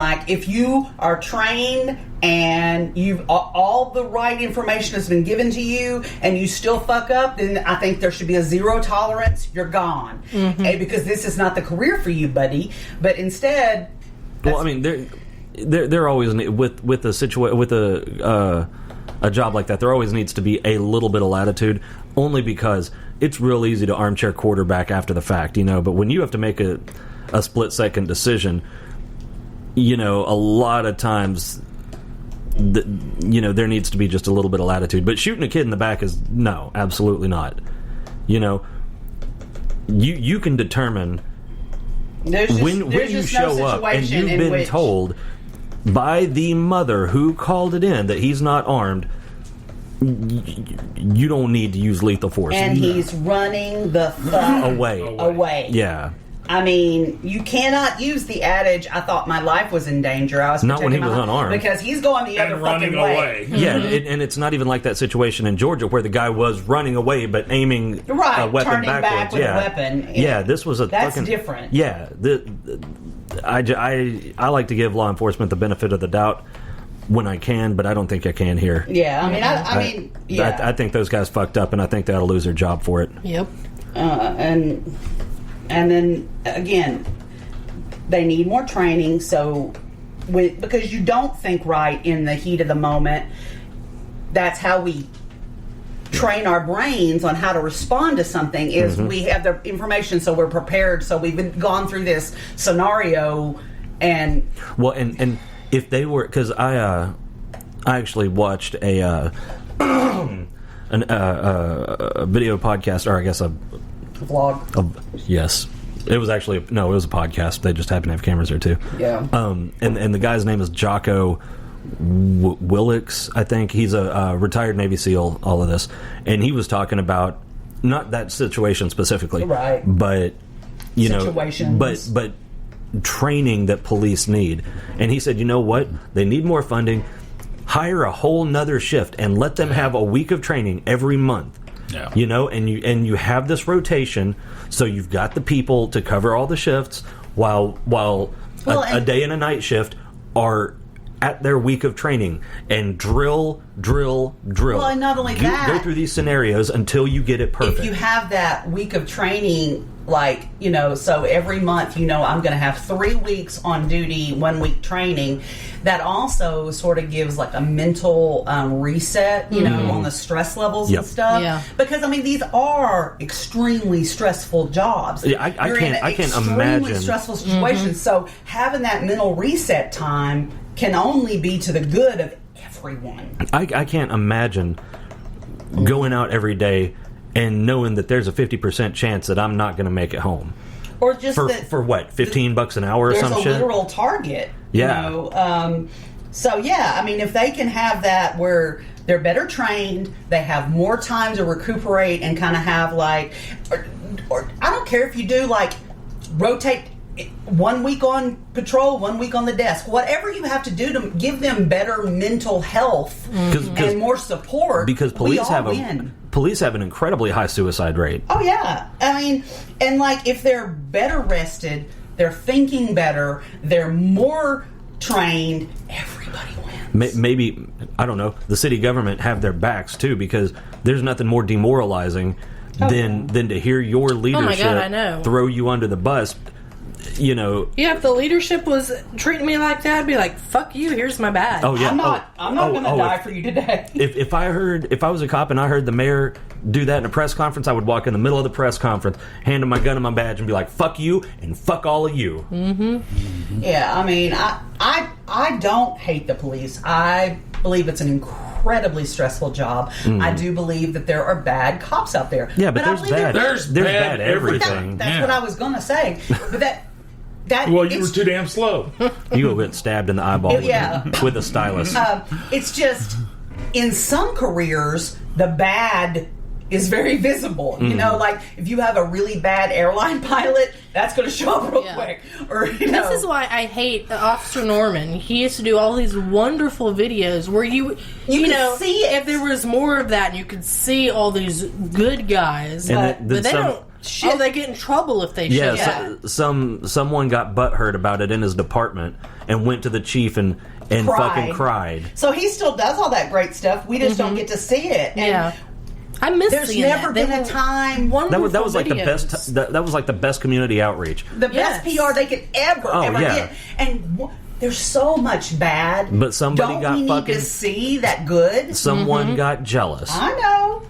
Like, if you are trained and you've all the right information has been given to you and you still fuck up, then I think there should be a zero tolerance. You're gone. Because this is not the career for you, buddy. But instead... Well, I mean, there always... With a situation... With a job like that, there always needs to be a little bit of latitude, only because it's real easy to armchair quarterback after the fact, you know. But when you have to make a split-second decision... You know, a lot of times, there needs to be just a little bit of latitude. But shooting a kid in the back is, no, absolutely not. You know, you can determine when you show up and you've been told by the mother who called it in that he's not armed, you don't need to use lethal force. And he's running the fuck away. Yeah. I mean, you cannot use the adage, I thought my life was in danger. I was not when he was unarmed. Because he's going the other fucking way. Yeah, and it's not even like that situation in Georgia where the guy was running away but aiming a weapon turning backwards. Back with a weapon. Yeah, this was That's different. Yeah, I like to give law enforcement the benefit of the doubt when I can, but I don't think I can here. Yeah, I mean, I think those guys fucked up, and I think they ought to lose their job for it. Yep. And then, again, they need more training, because you don't think right in the heat of the moment. That's how we train our brains on how to respond to something, is we have the information, so we're prepared, so we've gone through this scenario, and... Well, and if they were... Because I actually watched a video podcast, or I guess a... vlog. Yes. It was actually it was a podcast. They just happen to have cameras there too. Yeah. And the guy's name is Jocko Willix, I think. He's a retired Navy SEAL, all of this. And he was talking about not that situation specifically. Right. But situations. But training that police need. And he said, you know what? They need more funding. Hire a whole nother shift and let them have a week of training every month. Yeah. You know, and you have this rotation, so you've got the people to cover all the shifts while a day and a night shift are at their week of training and drill. Well, and not only that, go through these scenarios until you get it perfect. If you have that week of training, so every month, I'm going to have 3 weeks on duty, 1 week training. That also sort of gives like a mental reset, on the stress levels and stuff. Yeah. Because these are extremely stressful jobs. Yeah, I can't imagine extremely stressful situations. So having that mental reset time can only be to the good of everyone. I can't imagine going out every day and knowing that there's a 50% chance that I'm not going to make it home. Or just for what, $15 an hour or some shit? There's a literal target. Yeah. If they can have that where they're better trained, they have more time to recuperate and kind of have or I don't care if you do rotate 1 week on patrol, 1 week on the desk, whatever you have to do to give them better mental health and more support. Because police have an incredibly high suicide rate. Oh yeah, and if they're better rested, they're thinking better, they're more trained, everybody wins. Maybe, I don't know, the city government have their backs too, because there's nothing more demoralizing than to hear your leadership throw you under the bus. Yeah, if the leadership was treating me like that, I'd be like, fuck you, here's my badge. Oh yeah, I'm not gonna die for you today. If I was a cop and I heard the mayor do that in a press conference, I would walk in the middle of the press conference, hand him my gun and my badge, and be like, fuck you and fuck all of you. Yeah, I don't hate the police. I believe it's an incredibly stressful job. I do believe that there are bad cops out there. Yeah, but there's bad everything. That's what I was gonna say. But well, you were too damn slow. You will get stabbed in the eyeball with a stylus. It's just, in some careers, the bad is very visible. If you have a really bad airline pilot, that's going to show up real quick. Or this is why I hate Officer Norman. He used to do all these wonderful videos where you could see if there was more of that, and you could see all these good guys, but they don't shit. Oh, they get in trouble if they show that. Someone got butthurt about it in his department and went to the chief and fucking cried. So he still does all that great stuff. We just don't get to see it. And I miss there's seeing never that. been a time. That was like the best. That was like the best community outreach. The best PR they could ever get. And there's so much bad. But somebody don't got we fucking need to see that good. Someone got jealous. I know.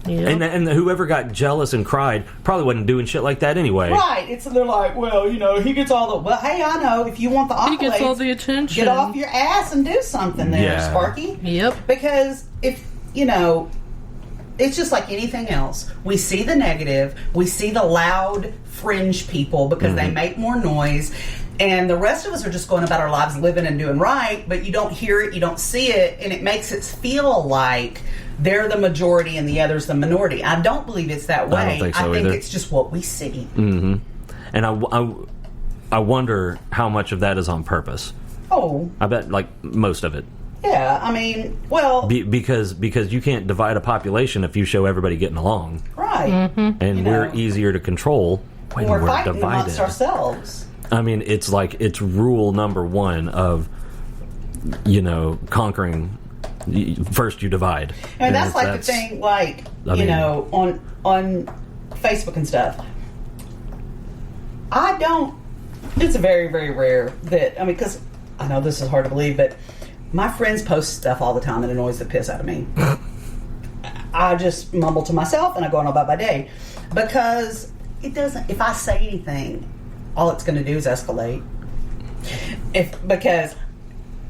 Yep. And whoever got jealous and cried probably wasn't doing shit like that anyway. Right. They're like, well, he gets all the... Well, hey, I know. If you want the accolades... He gets all the attention. Get off your ass and do something there, Sparky. Yep. Because if, it's just like anything else. We see the negative. We see the loud fringe people because they make more noise. And the rest of us are just going about our lives living and doing right, but you don't hear it, you don't see it, and it makes it feel like they're the majority and the other's the minority. I don't believe it's that way. I don't think so I think either. it's just what we see. Mm-hmm. And I wonder how much of that is on purpose. Oh. I bet, like, most of it. Yeah, I mean, well... Because you can't divide a population if you show everybody getting along. Right. Mm-hmm. And we're easier to control when we're fighting divided. amongst ourselves. I mean, it's like, it's rule number one of, conquering. First you divide. And that's like the thing, like, on Facebook and stuff. It's very, very rare that, because I know this is hard to believe, but my friends post stuff all the time that annoys the piss out of me. I just mumble to myself and I go on about my day. Because if I say anything, all it's going to do is escalate. Because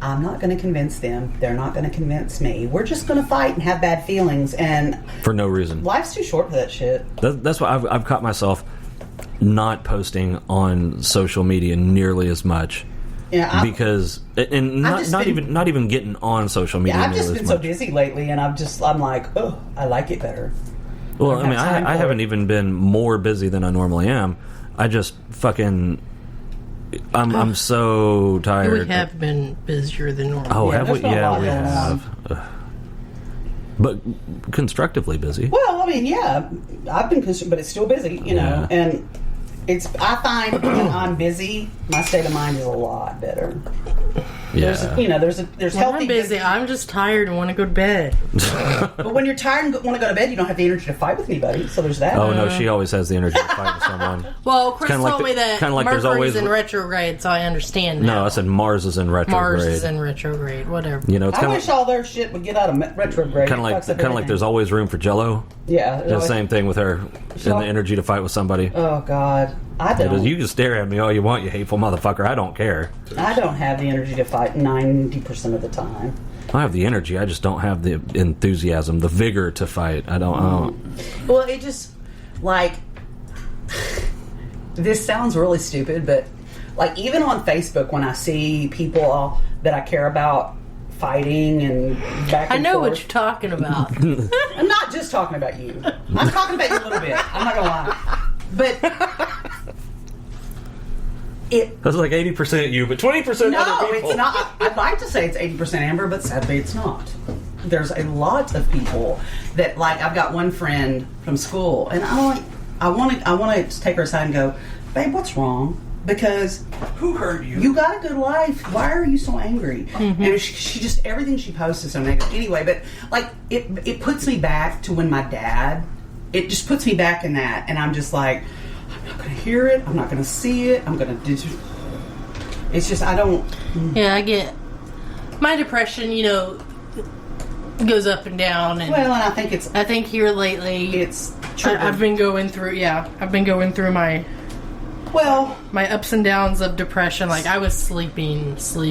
I'm not going to convince them. They're not going to convince me. We're just going to fight and have bad feelings. And for no reason. Life's too short for that shit. That's why I've caught myself not posting on social media nearly as much. Yeah, because not even getting on social media. Yeah, I've just been so busy lately, and I'm like, oh, I like it better. Well, I haven't even been more busy than I normally am. I just I'm so tired. We have been busier than normal. Oh, have we? Yeah, we have. But constructively busy. Well, I've been constructive, but it's still busy, know, and I find when I'm busy, my state of mind is a lot better. Yeah. There's when I'm busy, I'm just tired and want to go to bed. But when you're tired and want to go to bed, you don't have the energy to fight with anybody. So there's that. Oh no, she always has the energy to fight with someone. Well, Chris told me that Mercury's in retrograde, so I understand. No, I said Mars is in retrograde. Mars is in retrograde. Whatever. I wish all their shit would get out of retrograde. Kind of like there's always room for Jello. Yeah. The same thing with her and the energy to fight with somebody. Oh God, I don't. You can stare at me all you want, you hateful motherfucker. I don't care. I don't have the energy to fight 90% of the time. I have the energy. I just don't have the enthusiasm, the vigor to fight. I don't. Well, it just like this sounds really stupid, but like even on Facebook, when I see people that I care about fighting and back and I know forth, what you're talking about. I'm not just talking about you. I'm talking about you a little bit. I'm not gonna lie, but. That's like 80% you, but 20% other people. No, it's not. I'd like to say it's 80% Amber, but sadly it's not. There's a lot of people that, like, I've got one friend from school, and I want to take her aside and go, babe, what's wrong? Because who hurt you? You got a good life. Why are you so angry? Mm-hmm. And she just, everything she posts is so negative. Anyway, but like it puts me back to when my dad. It just puts me back in that, and I'm just like, I'm not going to hear it. I'm not going to see it. I'm going to. It's just I don't. Yeah, I get my depression. Goes up and down. And well, and I think here lately, I've been going through. Yeah, I've been going through my ups and downs of depression. Like I was sleeping for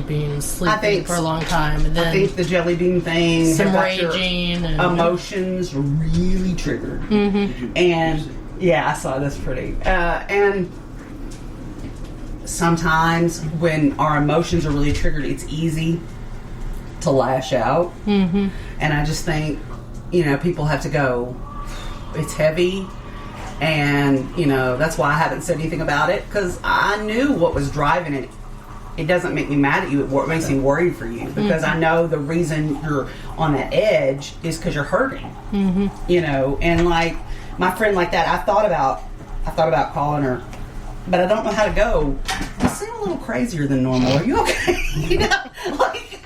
a long time, and then I think the jelly bean thing, some raging, and emotions really triggered, and. Yeah, I saw this pretty. And sometimes when our emotions are really triggered, it's easy to lash out. Mm-hmm. And I just think, people have to go, it's heavy. And, that's why I haven't said anything about it. Because I knew what was driving it. It doesn't make me mad at you. It makes me worried for you. Because I know the reason you're on that edge is because you're hurting. Mm-hmm. And like... My friend like that, I thought about I thought about calling her, but I don't know how to go. You seem a little crazier than normal. Are you okay?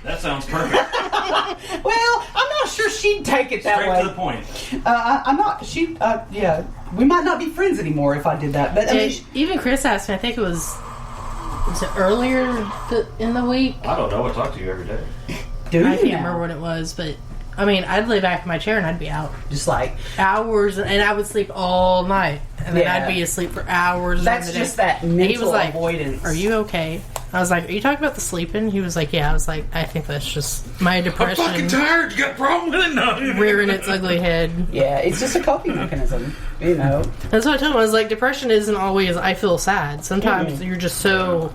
That sounds perfect. Well, I'm not sure she'd take it that way. Straight to the point. I'm not. Yeah. We might not be friends anymore if I did that. But I mean, even Chris asked me. I think it was it earlier in the week? I don't know. I talk to you every day. I can't remember what it was, but I mean, I'd lay back in my chair and I'd be out just like hours, and I would sleep all night, and then I'd be asleep for hours. That's just that mental he was like, avoidance. "Are you okay?" I was like, "Are you talking about the sleeping?" He was like, "Yeah." I was like, "I think that's just my depression." I'm fucking tired. You got a problem with it? No. Rearing its ugly head. Yeah, it's just a coping mechanism, you know. That's what I told him. I was like, depression isn't always I feel sad. Sometimes you're just so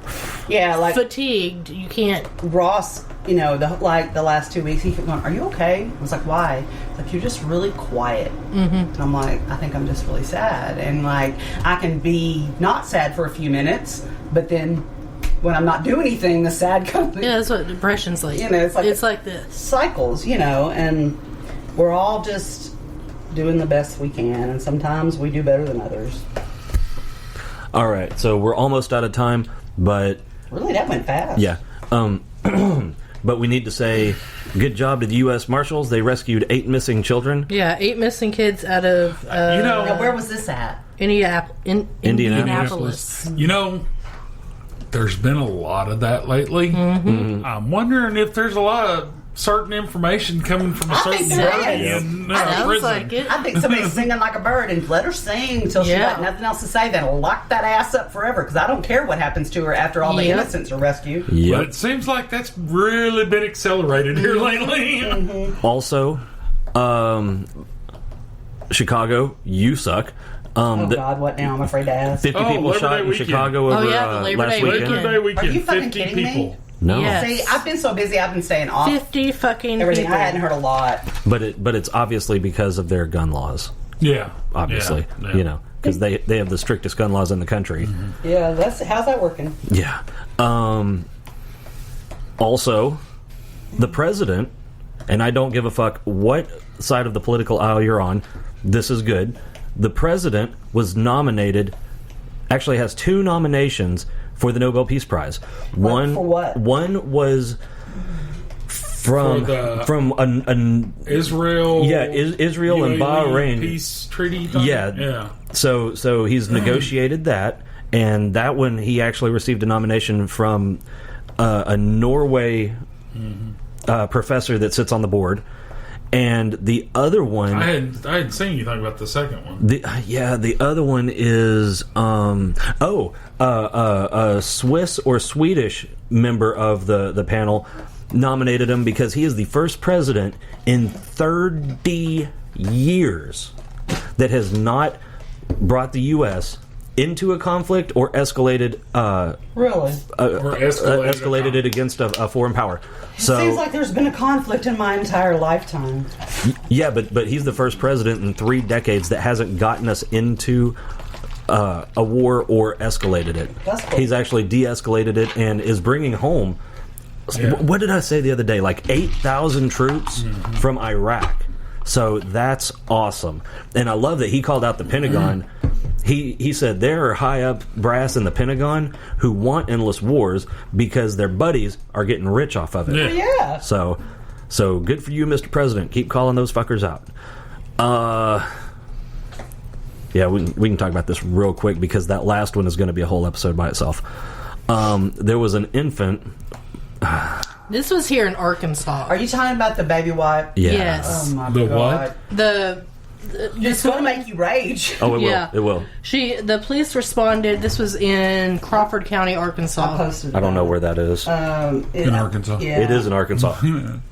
like fatigued you can't. Ross, you know, the last 2 weeks he kept going, "Are you okay?" I was like, "Why?" It's like, "You're just really quiet." Mm-hmm. And I'm like, "I think I'm just really sad." And like, I can be not sad for a few minutes, but then when I'm not doing anything, the sad comes. Yeah, that's what depression's like. You know, it's like this. Cycles, you know, and we're all just doing the best we can, and sometimes we do better than others. All right, so we're almost out of time, but really, that went fast. Yeah, but we need to say good job to the U.S. Marshals. They rescued 8 missing children. Yeah, 8 missing kids out of now, where was this at? Indianapolis. You know, there's been a lot of that lately. Mm-hmm. I'm wondering if there's a lot of certain information coming from a certain party in prison. Like it. I think somebody's singing like a bird, and let her sing until she got nothing else to say. That'll lock that ass up forever, because I don't care what happens to her after all the innocents are rescued. Yep. But it seems like that's really been accelerated here lately. Mm-hmm. Also, Chicago, you suck. God, what now? I'm afraid to ask. 50 people shot in Chicago over last weekend. Labor Day weekend. Are you fucking 50 kidding people. me? No. Yes. See, I've been so busy, I've been staying off 50 fucking everything. people. I hadn't heard a lot. But it's obviously because of their gun laws. Yeah. Obviously. Yeah. You know, because they have the strictest gun laws in the country. Mm-hmm. Yeah, how's that working? Yeah. Also, the president, and I don't give a fuck what side of the political aisle you're on, this is good. The president was nominated, actually has 2 nominations for the Nobel Peace Prize. For what? One was from an Israel. Yeah, Israel and Bahrain peace treaty thing? Yeah. So he's negotiated that, and that one he actually received a nomination from a Norway professor that sits on the board. And the other one, I hadn't seen you talk about the second one. The other one is a Swiss or Swedish member of the panel nominated him because he is the first president in 30 years that has not brought the U.S. into a conflict or escalated escalated it against a foreign power. So it seems like there's been a conflict in my entire lifetime. Yeah, but he's the first president in 3 decades that hasn't gotten us into a war or escalated it. That's cool. He's actually de-escalated it and is bringing home. Yeah. What did I say the other day? Like 8,000 troops from Iraq. So that's awesome, and I love that he called out the Pentagon. He said there are high up brass in the Pentagon who want endless wars because their buddies are getting rich off of it. Yeah. So good for you, Mr. President. Keep calling those fuckers out. Yeah, we can talk about this real quick because that last one is going to be a whole episode by itself. There was an infant. This was here in Arkansas. Are you talking about the baby wipe? Yeah. Yes. Oh my The God. what? It's going to make you rage. Oh, it will. It will. The police responded. This was in Crawford County, Arkansas. I posted I don't know where that is. In Arkansas. Yeah. It is in Arkansas.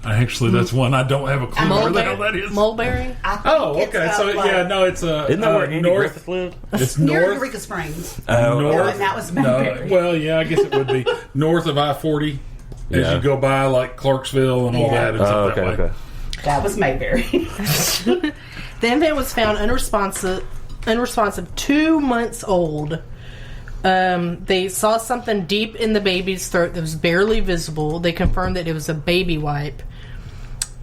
Actually, that's one I don't have a clue where the hell that is. Mulberry? Okay. So it's Isn't that where Andy north? Griffith lived? It's Near north. Eureka Springs. North. And that was Mayberry. Well, yeah, I guess it would be north of I-40 as you go by like Clarksville and all that. It's up that way. Okay. That was Mayberry. The infant was found unresponsive 2 months old. They saw something deep in the baby's throat that was barely visible. They confirmed that it was a baby wipe.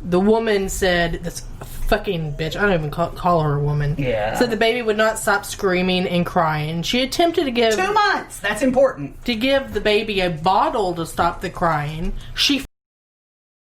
the woman said, this fucking bitch, I don't even call her a woman. Yeah. Said the baby would not stop screaming and crying. She attempted to give 2 months. That's important. to give the baby a bottle to stop the crying. She